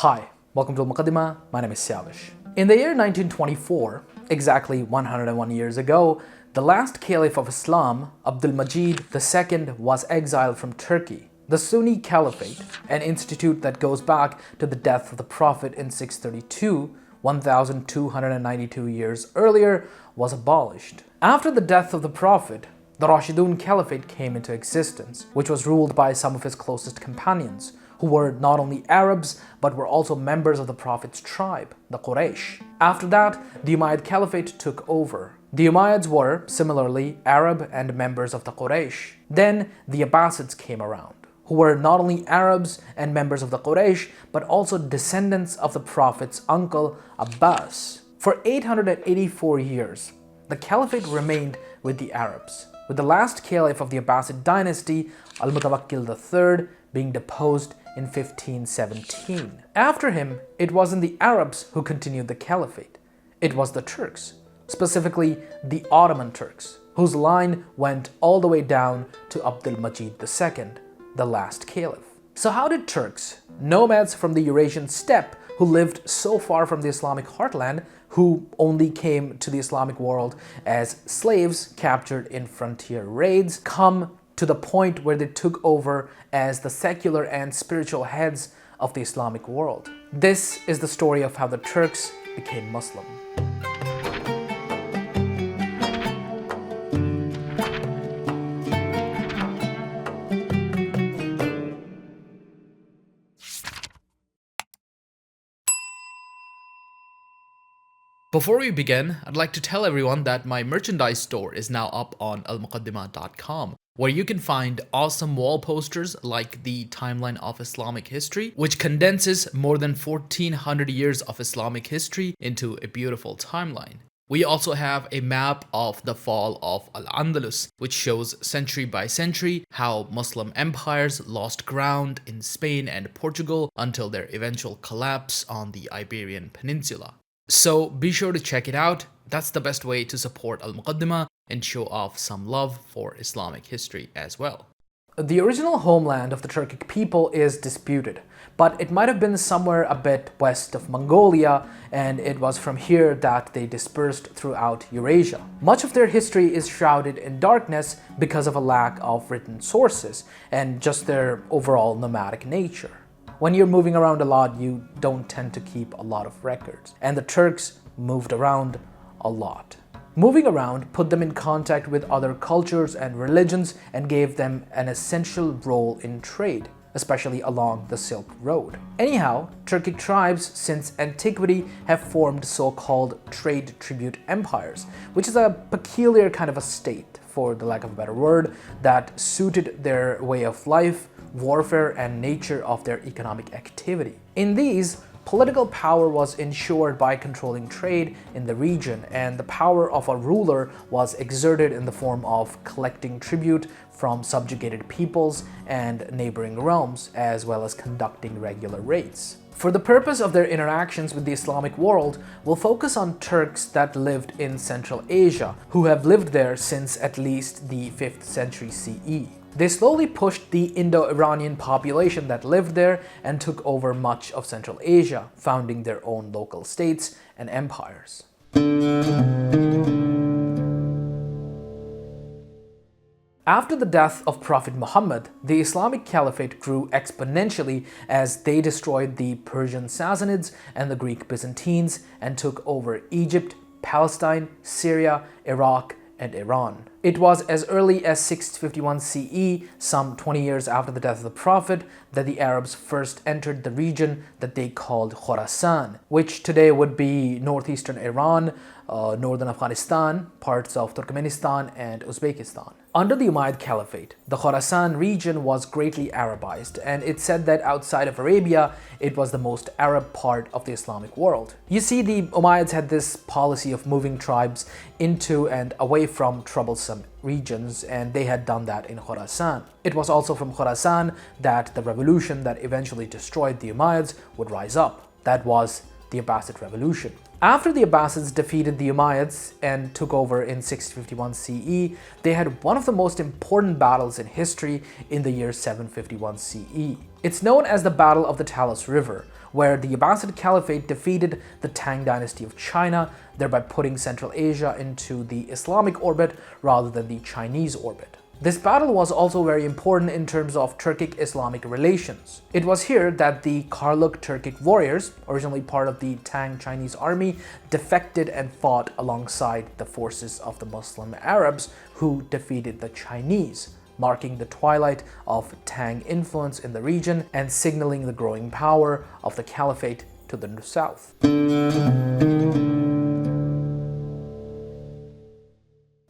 Hi, welcome to Al-Muqaddimah. My name is Siavish. In the year 1924, exactly 101 years ago, the last caliph of Islam, Abdul Majid II, was exiled from Turkey. The Sunni Caliphate, an institute that goes back to the death of the Prophet in 632, 1292 years earlier, was abolished. After the death of the Prophet, the Rashidun Caliphate came into existence, which was ruled by some of his closest companions, who were not only Arabs, but were also members of the Prophet's tribe, the Quraysh. After that, the Umayyad Caliphate took over. The Umayyads were, similarly, Arab and members of the Quraysh. Then, the Abbasids came around, who were not only Arabs and members of the Quraysh, but also descendants of the Prophet's uncle, Abbas. For 884 years, the Caliphate remained with the Arabs, with the last caliph of the Abbasid dynasty, Al-Mutawakkil III, being deposed in 1517. After him, it wasn't the Arabs who continued the caliphate. It was the Turks, specifically the Ottoman Turks, whose line went all the way down to Abdul Majid II, the last caliph. So how did Turks, nomads from the Eurasian steppe who lived so far from the Islamic heartland, who only came to the Islamic world as slaves captured in frontier raids, come to the point where they took over as the secular and spiritual heads of the Islamic world? This is the story of how the Turks became Muslim. Before we begin, I'd like to tell everyone that my merchandise store is now up on almuqaddimah.com, where you can find awesome wall posters like the Timeline of Islamic History, which condenses more than 1400 years of Islamic history into a beautiful timeline. We also have a map of the fall of Al-Andalus, which shows century by century how Muslim empires lost ground in Spain and Portugal until their eventual collapse on the Iberian Peninsula. So be sure to check it out. That's the best way to support Al-Muqaddimah and show off some love for Islamic history as well. The original homeland of the Turkic people is disputed, but it might have been somewhere a bit west of Mongolia, and it was from here that they dispersed throughout Eurasia. Much of their history is shrouded in darkness because of a lack of written sources and just their overall nomadic nature. When you're moving around a lot, you don't tend to keep a lot of records, and the Turks moved around a lot. Moving around put them in contact with other cultures and religions and gave them an essential role in trade, especially along the Silk Road. Anyhow, Turkic tribes since antiquity have formed so-called trade tribute empires, which is a peculiar kind of a state, for the lack of a better word, that suited their way of life, warfare, and nature of their economic activity. In these, political power was ensured by controlling trade in the region, and the power of a ruler was exerted in the form of collecting tribute from subjugated peoples and neighboring realms, as well as conducting regular raids. For the purpose of their interactions with the Islamic world, we'll focus on Turks that lived in Central Asia, who have lived there since at least the 5th century CE. They slowly pushed the Indo-Iranian population that lived there and took over much of Central Asia, founding their own local states and empires. After the death of Prophet Muhammad, the Islamic Caliphate grew exponentially as they destroyed the Persian Sassanids and the Greek Byzantines and took over Egypt, Palestine, Syria, Iraq, and Iran. It was as early as 651 CE, some 20 years after the death of the Prophet, that the Arabs first entered the region that they called Khorasan, which today would be northeastern Iran, northern Afghanistan, parts of Turkmenistan, and Uzbekistan. Under the Umayyad Caliphate, the Khorasan region was greatly Arabized, and it's said that outside of Arabia, it was the most Arab part of the Islamic world. You see, the Umayyads had this policy of moving tribes into and away from troublesome regions, and they had done that in Khorasan. It was also from Khorasan that the revolution that eventually destroyed the Umayyads would rise up. That was the Abbasid Revolution. After the Abbasids defeated the Umayyads and took over in 651 CE, they had one of the most important battles in history in the year 751 CE. It's known as the Battle of the Talas River, where the Abbasid Caliphate defeated the Tang dynasty of China, thereby putting Central Asia into the Islamic orbit rather than the Chinese orbit. This battle was also very important in terms of Turkic-Islamic relations. It was here that the Karluk Turkic warriors, originally part of the Tang Chinese army, defected and fought alongside the forces of the Muslim Arabs who defeated the Chinese, marking the twilight of Tang influence in the region and signaling the growing power of the Caliphate to the south.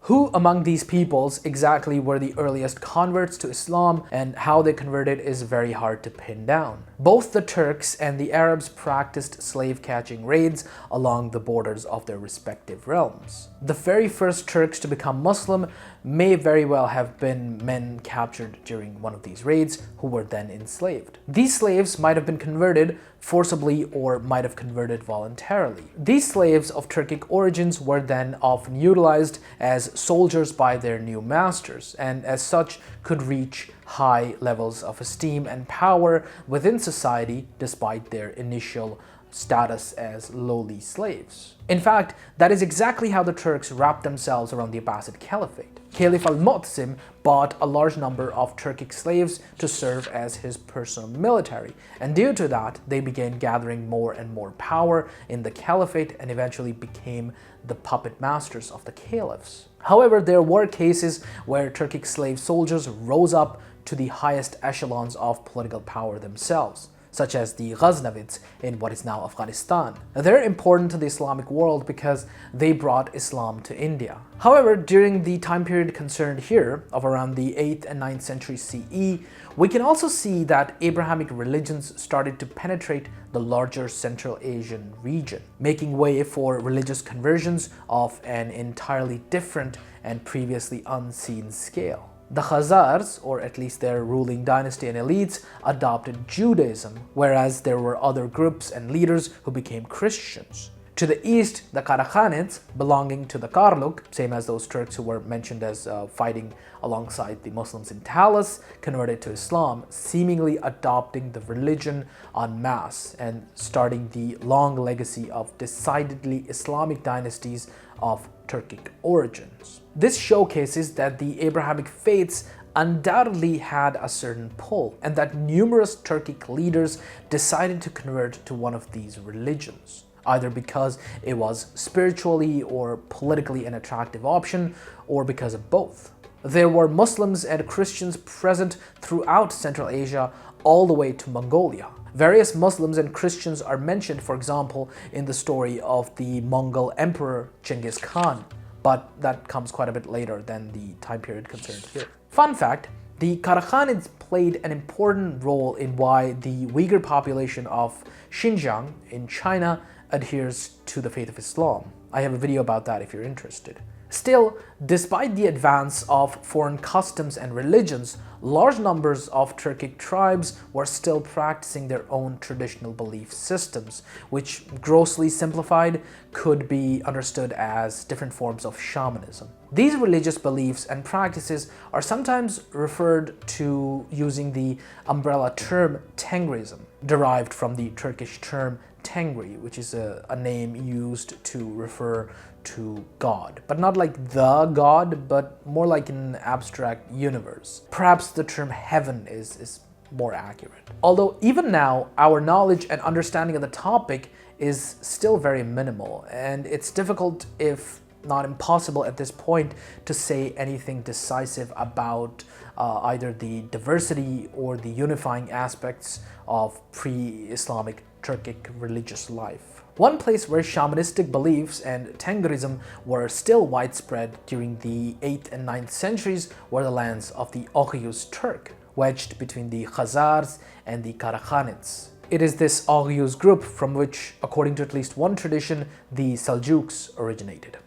Who among these peoples exactly were the earliest converts to Islam and how they converted is very hard to pin down. Both the Turks and the Arabs practiced slave-catching raids along the borders of their respective realms. The very first Turks to become Muslim may very well have been men captured during one of these raids who were then enslaved. These slaves might have been converted forcibly or might have converted voluntarily. These slaves of Turkic origins were then often utilized as soldiers by their new masters, and as such could reach high levels of esteem and power within society despite their initial status as lowly slaves. In fact, that is exactly how the Turks wrapped themselves around the Abbasid Caliphate. Caliph al-Mu'tasim bought a large number of Turkic slaves to serve as his personal military, and due to that, they began gathering more and more power in the Caliphate and eventually became the puppet masters of the caliphs. However, there were cases where Turkic slave soldiers rose up to the highest echelons of political power themselves, such as the Ghaznavids in what is now Afghanistan. They're important to the Islamic world because they brought Islam to India. However, during the time period concerned here, of around the 8th and 9th century CE, we can also see that Abrahamic religions started to penetrate the larger Central Asian region, making way for religious conversions of an entirely different and previously unseen scale. The Khazars, or at least their ruling dynasty and elites, adopted Judaism, whereas there were other groups and leaders who became Christians. To the east, the Karakhanids, belonging to the Karluk, same as those Turks who were mentioned as fighting alongside the Muslims in Talas, converted to Islam, seemingly adopting the religion en masse and starting the long legacy of decidedly Islamic dynasties of Turkic origins. This showcases that the Abrahamic faiths undoubtedly had a certain pull, and that numerous Turkic leaders decided to convert to one of these religions, either because it was spiritually or politically an attractive option, or because of both. There were Muslims and Christians present throughout Central Asia all the way to Mongolia. Various Muslims and Christians are mentioned, for example, in the story of the Mongol Emperor Genghis Khan, but that comes quite a bit later than the time period concerned here. Fun fact, the Karakhanids played an important role in why the Uyghur population of Xinjiang in China adheres to the faith of Islam. I have a video about that if you're interested. Still, despite the advance of foreign customs and religions, large numbers of Turkic tribes were still practicing their own traditional belief systems, which, grossly simplified, could be understood as different forms of shamanism. These religious beliefs and practices are sometimes referred to using the umbrella term Tengrism, derived from the Turkish term Tengri, which is a name used to refer to God, but not like the God, but more like an abstract universe. Perhaps the term heaven is more accurate. Although even now, our knowledge and understanding of the topic is still very minimal, and it's difficult, if not impossible at this point, to say anything decisive about either the diversity or the unifying aspects of pre-Islamic Turkic religious life. One place where shamanistic beliefs and Tengrism were still widespread during the 8th and 9th centuries were the lands of the Oghuz Turk, wedged between the Khazars and the Karakhanids. It is this Oghuz group from which, according to at least one tradition, the Seljuqs originated.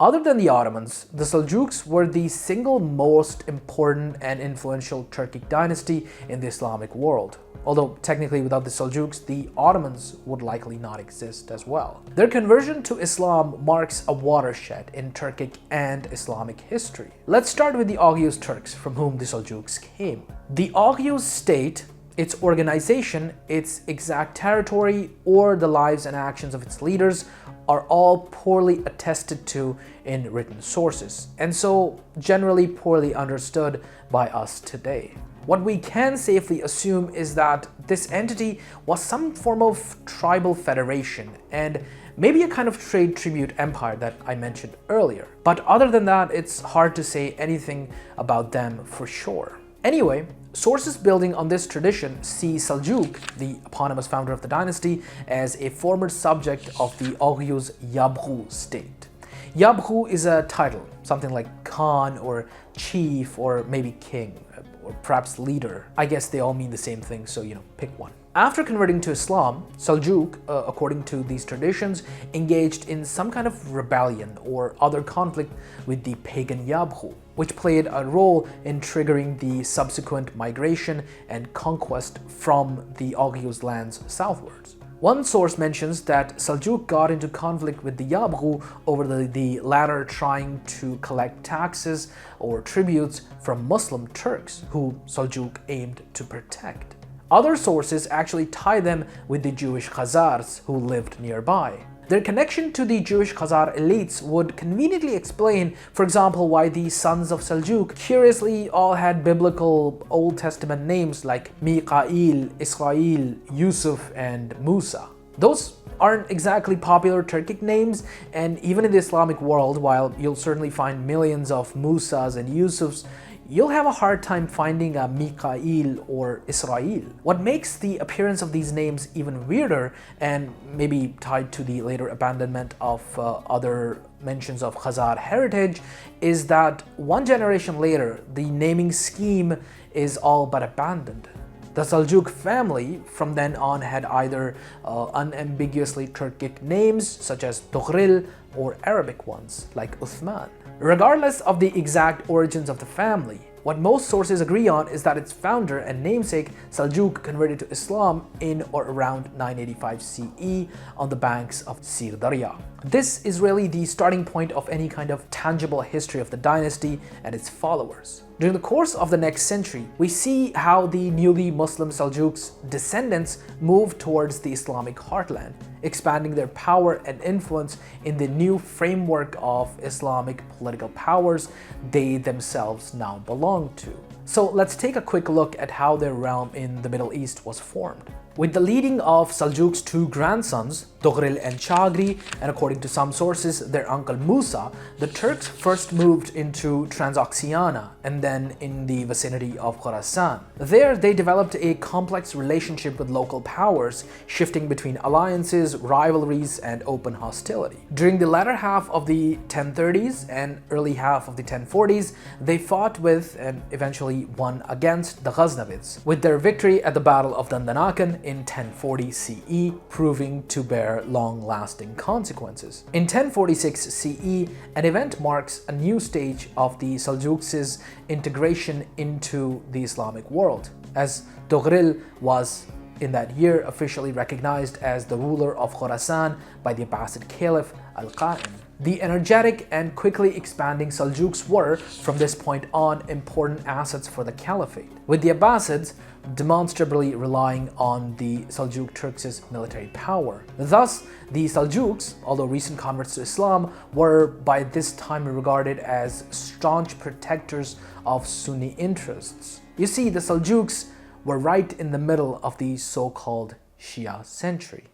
Other than the Ottomans, the Seljuqs were the single most important and influential Turkic dynasty in the Islamic world. although technically without the Seljuqs, the Ottomans would likely not exist as well. Their conversion to Islam marks a watershed in Turkic and Islamic history. Let's start with the Oghuz Turks, from whom the Seljuqs came. The Oghuz state, its organization, its exact territory, or the lives and actions of its leaders are all poorly attested to in written sources, and so generally poorly understood by us today. What we can safely assume is that this entity was some form of tribal federation and maybe a kind of trade tribute empire that I mentioned earlier. But other than that, it's hard to say anything about them for sure. Anyway, sources building on this tradition see Seljuk, the eponymous founder of the dynasty, as a former subject of the Oghuz Yabgu state. Yabgu is a title, something like Khan or chief or maybe king or perhaps leader. I guess they all mean the same thing, so pick one. After converting to Islam, Seljuk, according to these traditions, engaged in some kind of rebellion or other conflict with the pagan Yabgu, which played a role in triggering the subsequent migration and conquest from the Oghuz lands southwards. One source mentions that Seljuk got into conflict with the Yabgu over the latter trying to collect taxes or tributes from Muslim Turks, who Seljuk aimed to protect. Other sources actually tie them with the Jewish Khazars who lived nearby. Their connection to the Jewish Khazar elites would conveniently explain, for example, why the sons of Seljuk curiously all had biblical Old Testament names like Miqail, Israel, Yusuf, and Musa. Those aren't exactly popular Turkic names, and even in the Islamic world, while you'll certainly find millions of Musas and Yusufs, you'll have a hard time finding a Miqail or Israel. What makes the appearance of these names even weirder, and maybe tied to the later abandonment of other mentions of Khazar heritage, is that one generation later, the naming scheme is all but abandoned. The Seljuk family from then on had either unambiguously Turkic names such as Tughril or Arabic ones like Osman. Regardless of the exact origins of the family, what most sources agree on is that its founder and namesake Seljuk converted to Islam in or around 985 CE on the banks of Sirdarya. This is really the starting point of any kind of tangible history of the dynasty and its followers. During the course of the next century, we see how the newly Muslim Seljuks' descendants moved towards the Islamic heartland, expanding their power and influence in the new framework of Islamic political powers they themselves now belong to. So let's take a quick look at how their realm in the Middle East was formed. With the leading of Seljuk's two grandsons, Tughril and Chagri, and according to some sources, their uncle Musa, the Turks first moved into Transoxiana and then in the vicinity of Khorasan. There, they developed a complex relationship with local powers, shifting between alliances, rivalries, and open hostility. During the latter half of the 1030s and early half of the 1040s, they fought with and eventually won against the Ghaznavids, with their victory at the Battle of Dandanakan in 1040 CE proving to bear long-lasting consequences. In 1046 CE, an event marks a new stage of the Seljuqs' integration into the Islamic world, as Tughril was in that year officially recognized as the ruler of Khorasan by the Abbasid Caliph Al-Qa'im. The energetic and quickly expanding Seljuqs were, from this point on, important assets for the Caliphate, with the Abbasids demonstrably relying on the Seljuk Turks' military power. Thus, the Seljuqs, although recent converts to Islam, were by this time regarded as staunch protectors of Sunni interests. You see, the Seljuqs were right in the middle of the so-called Shia century.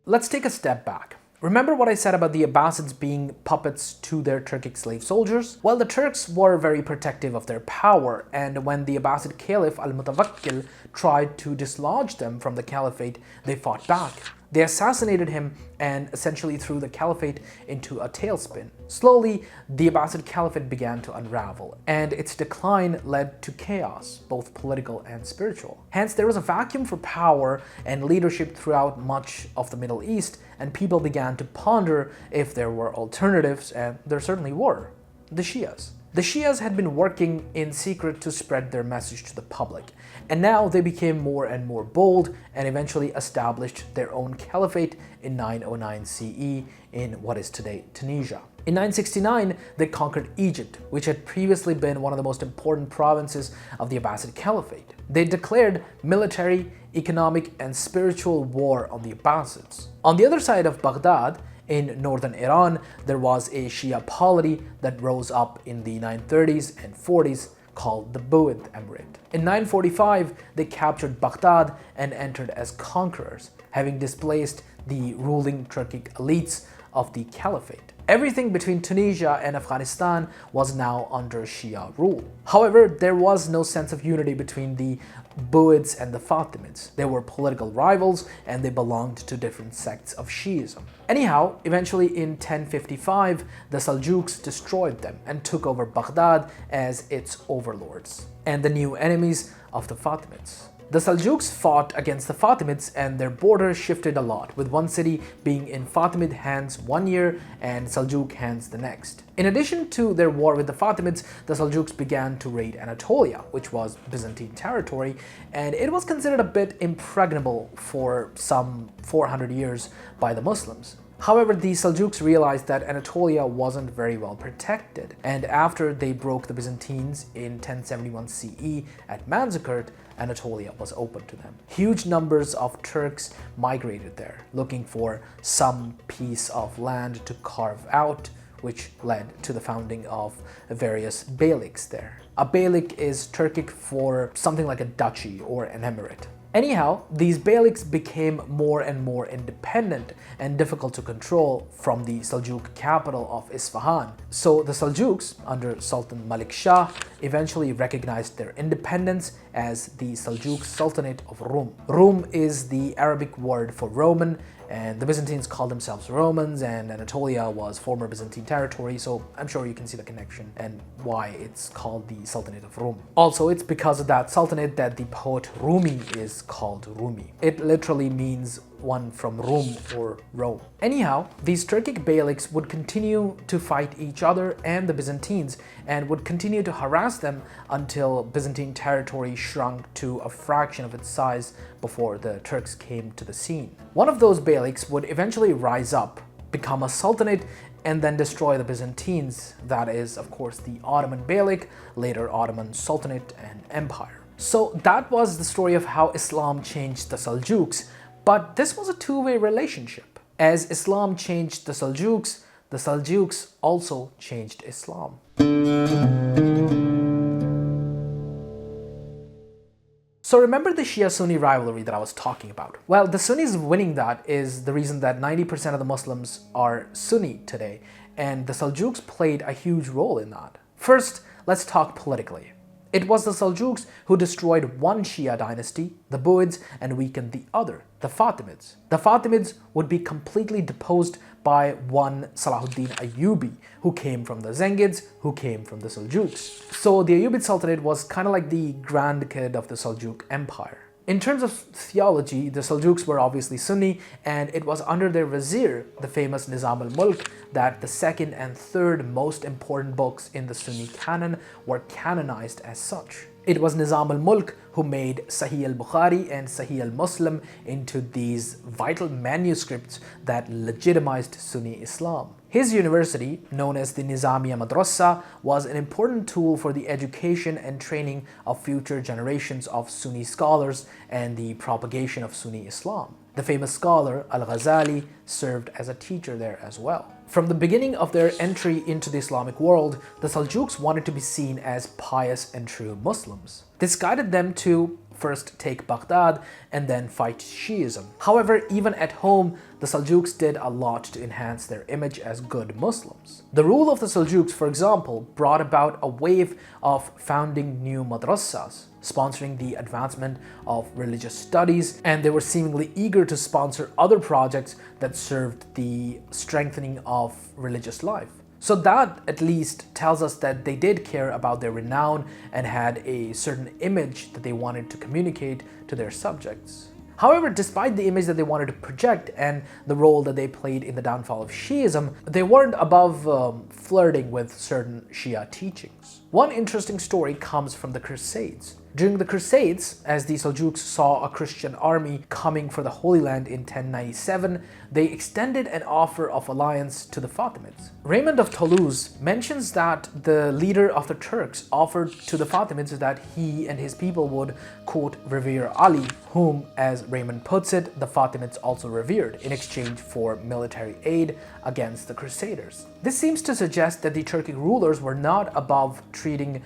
Let's take a step back. Remember what I said about the Abbasids being puppets to their Turkic slave soldiers? Well, the Turks were very protective of their power, and when the Abbasid Caliph Al-Mutawakkil tried to dislodge them from the caliphate, they fought back. They assassinated him and essentially threw the caliphate into a tailspin. Slowly, the Abbasid Caliphate began to unravel, and its decline led to chaos, both political and spiritual. Hence, there was a vacuum for power and leadership throughout much of the Middle East, and people began to ponder if there were alternatives, and there certainly were: the Shias. The Shias had been working in secret to spread their message to the public, and now they became more and more bold and eventually established their own caliphate in 909 CE in what is today Tunisia. In 969, they conquered Egypt, which had previously been one of the most important provinces of the Abbasid Caliphate. They declared military, economic, and spiritual war on the Abbasids. On the other side of Baghdad, in northern Iran, there was a Shia polity that rose up in the 930s and 40s called the Buid Emirate. In 945, they captured Baghdad and entered as conquerors, having displaced the ruling Turkic elites of the Caliphate. Everything between Tunisia and Afghanistan was now under Shia rule. However, there was no sense of unity between the Buids and the Fatimids. They were political rivals and they belonged to different sects of Shiism. Anyhow, eventually in 1055, the Seljuqs destroyed them and took over Baghdad as its overlords and the new enemies of the Fatimids. The Seljuqs fought against the Fatimids and their border shifted a lot, with one city being in Fatimid hands one year and Seljuq hands the next. In addition to their war with the Fatimids, the Seljuqs began to raid Anatolia, which was Byzantine territory, and it was considered a bit impregnable for some 400 years by the Muslims. However, the Seljuqs realized that Anatolia wasn't very well protected, and after they broke the Byzantines in 1071 CE at Manzikert, Anatolia was open to them. Huge numbers of Turks migrated there, looking for some piece of land to carve out, which led to the founding of various beyliks there. A beylik is Turkic for something like a duchy or an emirate. Anyhow, these beyliks became more and more independent and difficult to control from the Seljuk capital of Isfahan. So the Seljuks, under Sultan Malik Shah, eventually recognized their independence as the Seljuk Sultanate of Rum. Rum is the Arabic word for Roman, and the Byzantines called themselves Romans, and Anatolia was former Byzantine territory, so I'm sure you can see the connection and why it's called the Sultanate of Rum. Also, it's because of that sultanate that the poet Rumi is called Rumi. It literally means one from Rum or Rome. Anyhow, these Turkic beyliks would continue to fight each other and the Byzantines and would continue to harass them until Byzantine territory shrunk to a fraction of its size before the Turks came to the scene. One of those beyliks would eventually rise up, become a sultanate, and then destroy the Byzantines. That is, of course, the Ottoman beylik, later Ottoman Sultanate and Empire. So that was the story of how Islam changed the Seljuqs. But this was a two-way relationship. As Islam changed the Seljuqs also changed Islam. So remember the Shia-Sunni rivalry that I was talking about? Well, the Sunnis winning that is the reason that 90% of the Muslims are Sunni today, and the Seljuqs played a huge role in that. First, let's talk politically. It was the Seljuqs who destroyed one Shia dynasty, the Buids, and weakened the other, the Fatimids. The Fatimids would be completely deposed by one Salahuddin Ayyubi, who came from the Zengids, who came from the Seljuqs. So the Ayyubid Sultanate was kind of like the grandkid of the Seljuk Empire. In terms of theology, the Seljuqs were obviously Sunni, and it was under their vizier, the famous Nizam al-Mulk, that the second and third most important books in the Sunni canon were canonized as such. It was Nizam al-Mulk who made Sahih al-Bukhari and Sahih al-Muslim into these vital manuscripts that legitimized Sunni Islam. His university, known as the Nizamiya Madrasa, was an important tool for the education and training of future generations of Sunni scholars and the propagation of Sunni Islam. The famous scholar Al-Ghazali served as a teacher there as well. From the beginning of their entry into the Islamic world, the Seljuqs wanted to be seen as pious and true Muslims. This guided them to first take Baghdad and then fight Shiism. However, even at home, the Seljuqs did a lot to enhance their image as good Muslims. The rule of the Seljuqs, for example, brought about a wave of founding new madrasas, sponsoring the advancement of religious studies, and they were seemingly eager to sponsor other projects that served the strengthening of religious life. So that at least tells us that they did care about their renown and had a certain image that they wanted to communicate to their subjects. However, despite the image that they wanted to project and the role that they played in the downfall of Shiism, they weren't above flirting with certain Shia teachings. One interesting story comes from the Crusades. During the Crusades, as the Seljuqs saw a Christian army coming for the Holy Land in 1097, they extended an offer of alliance to the Fatimids. Raymond of Toulouse mentions that the leader of the Turks offered to the Fatimids that he and his people would, quote, revere Ali, whom, as Raymond puts it, the Fatimids also revered in exchange for military aid against the Crusaders. This seems to suggest that the Turkic rulers were not above treating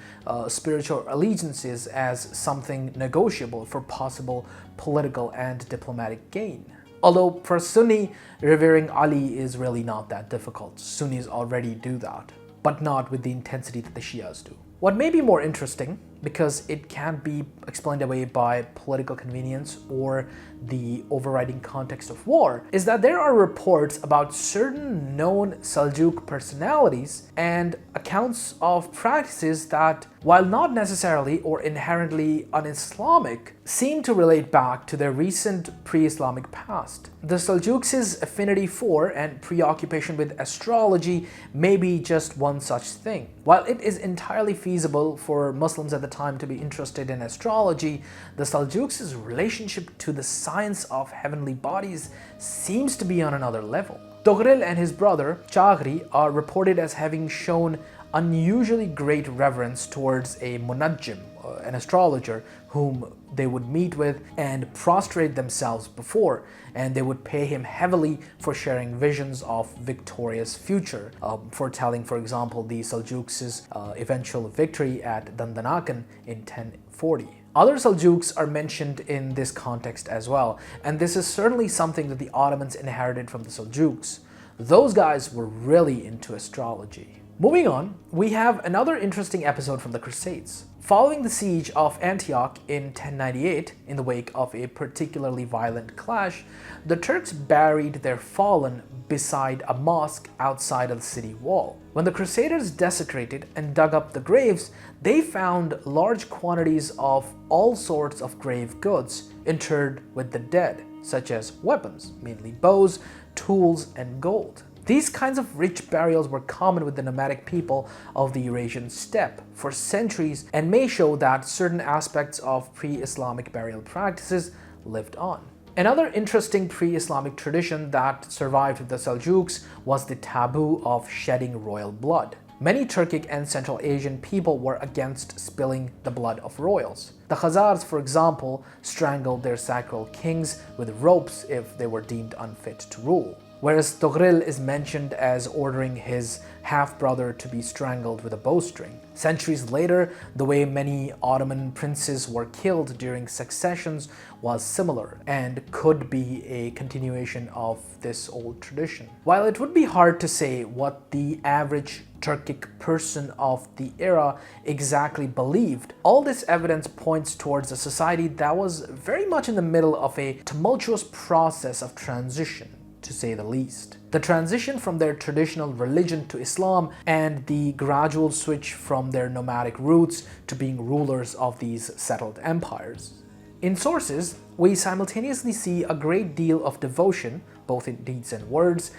spiritual allegiances as something negotiable for possible political and diplomatic gain. Although for Sunni, revering Ali is really not that difficult. Sunnis already do that, but not with the intensity that the Shias do. What may be more interesting, because it can't be explained away by political convenience or the overriding context of war, is that there are reports about certain known Seljuk personalities and accounts of practices that, while not necessarily or inherently un-Islamic, seem to relate back to their recent pre-Islamic past. The Seljuks' affinity for and preoccupation with astrology may be just one such thing. While it is entirely feasible for Muslims at the time to be interested in astrology, the Seljuks' relationship to the science of heavenly bodies seems to be on another level. Tughril and his brother Chagri are reported as having shown unusually great reverence towards a munajjim, an astrologer, whom they would meet with and prostrate themselves before, and they would pay him heavily for sharing visions of victorious future, foretelling, for example, the Seljuks' eventual victory at Dandanakan in 1040. Other Seljuks are mentioned in this context as well, and this is certainly something that the Ottomans inherited from the Seljuks. Those guys were really into astrology. Moving on, we have another interesting episode from the Crusades. Following the siege of Antioch in 1098, in the wake of a particularly violent clash, the Turks buried their fallen beside a mosque outside of the city wall. When the Crusaders desecrated and dug up the graves, they found large quantities of all sorts of grave goods interred with the dead, such as weapons, mainly bows, tools, and gold. These kinds of rich burials were common with the nomadic people of the Eurasian steppe for centuries and may show that certain aspects of pre-Islamic burial practices lived on. Another interesting pre-Islamic tradition that survived with the Seljuks was the taboo of shedding royal blood. Many Turkic and Central Asian people were against spilling the blood of royals. The Khazars, for example, strangled their sacral kings with ropes if they were deemed unfit to rule. Whereas Tughril is mentioned as ordering his half-brother to be strangled with a bowstring. Centuries later, the way many Ottoman princes were killed during successions was similar and could be a continuation of this old tradition. While it would be hard to say what the average Turkic person of the era exactly believed, all this evidence points towards a society that was very much in the middle of a tumultuous process of transition, to say the least. The transition from their traditional religion to Islam and the gradual switch from their nomadic roots to being rulers of these settled empires. In sources, we simultaneously see a great deal of devotion, both in deeds and words,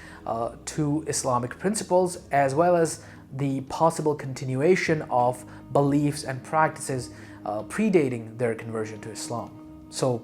to Islamic principles, as well as the possible continuation of beliefs and practices predating their conversion to Islam. So,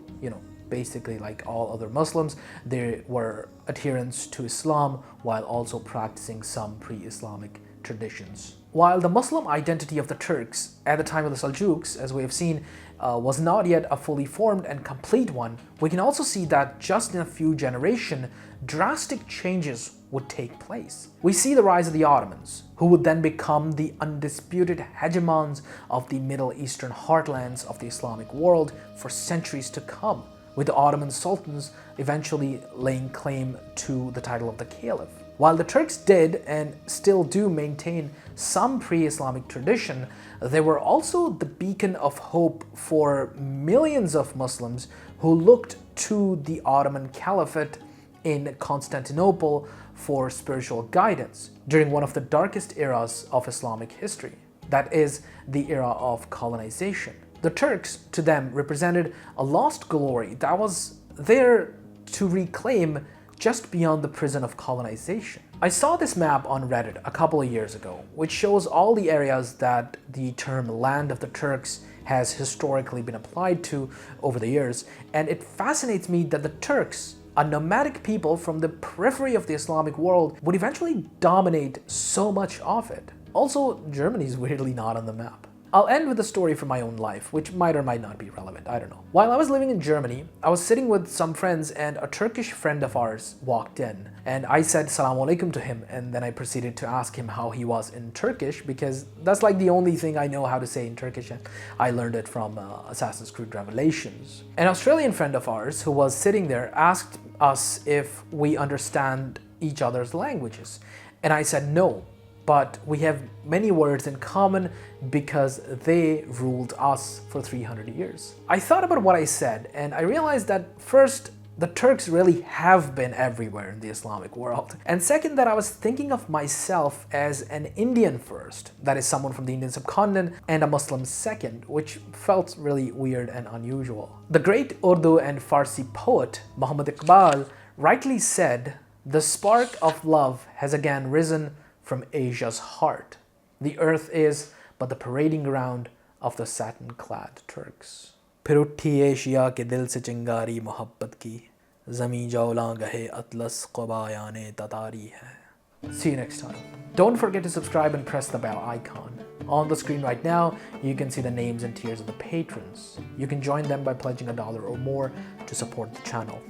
basically, like all other Muslims, they were adherents to Islam while also practicing some pre-Islamic traditions. While the Muslim identity of the Turks at the time of the Seljuks, as we have seen, was not yet a fully formed and complete one, we can also see that just in a few generations, drastic changes would take place. We see the rise of the Ottomans, who would then become the undisputed hegemons of the Middle Eastern heartlands of the Islamic world for centuries to come, with the Ottoman sultans eventually laying claim to the title of the Caliph. While the Turks did and still do maintain some pre-Islamic tradition, they were also the beacon of hope for millions of Muslims who looked to the Ottoman Caliphate in Constantinople for spiritual guidance during one of the darkest eras of Islamic history, that is, the era of colonization. The Turks, to them, represented a lost glory that was there to reclaim just beyond the prison of colonization. I saw this map on Reddit a couple of years ago, which shows all the areas that the term land of the Turks has historically been applied to over the years, and it fascinates me that the Turks, a nomadic people from the periphery of the Islamic world, would eventually dominate so much of it. Also, Germany is weirdly not on the map. I'll end with a story from my own life, which might or might not be relevant, I don't know. While I was living in Germany, I was sitting with some friends and a Turkish friend of ours walked in. And I said Salaam Alaikum to him, and then I proceeded to ask him how he was in Turkish, because that's like the only thing I know how to say in Turkish, and I learned it from Assassin's Creed Revelations. An Australian friend of ours who was sitting there asked us if we understand each other's languages. And I said no. But we have many words in common because they ruled us for 300 years. I thought about what I said and I realized that first, the Turks really have been everywhere in the Islamic world. And second, that I was thinking of myself as an Indian first, that is someone from the Indian subcontinent, and a Muslim second, which felt really weird and unusual. The great Urdu and Farsi poet Muhammad Iqbal rightly said, "The spark of love has again risen from Asia's heart. The earth is but the parading ground of the satin-clad Turks." फिर उठी Asia के दिल से चिंगारी मोहब्बत की, ज़मीं जौलां गहे अतलस क़बायाने ततारी है. See you next time. Don't forget to subscribe and press the bell icon. On the screen right now, you can see the names and tiers of the patrons. You can join them by pledging $1 or more to support the channel.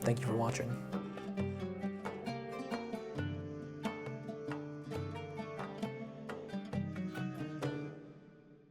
Thank you for watching.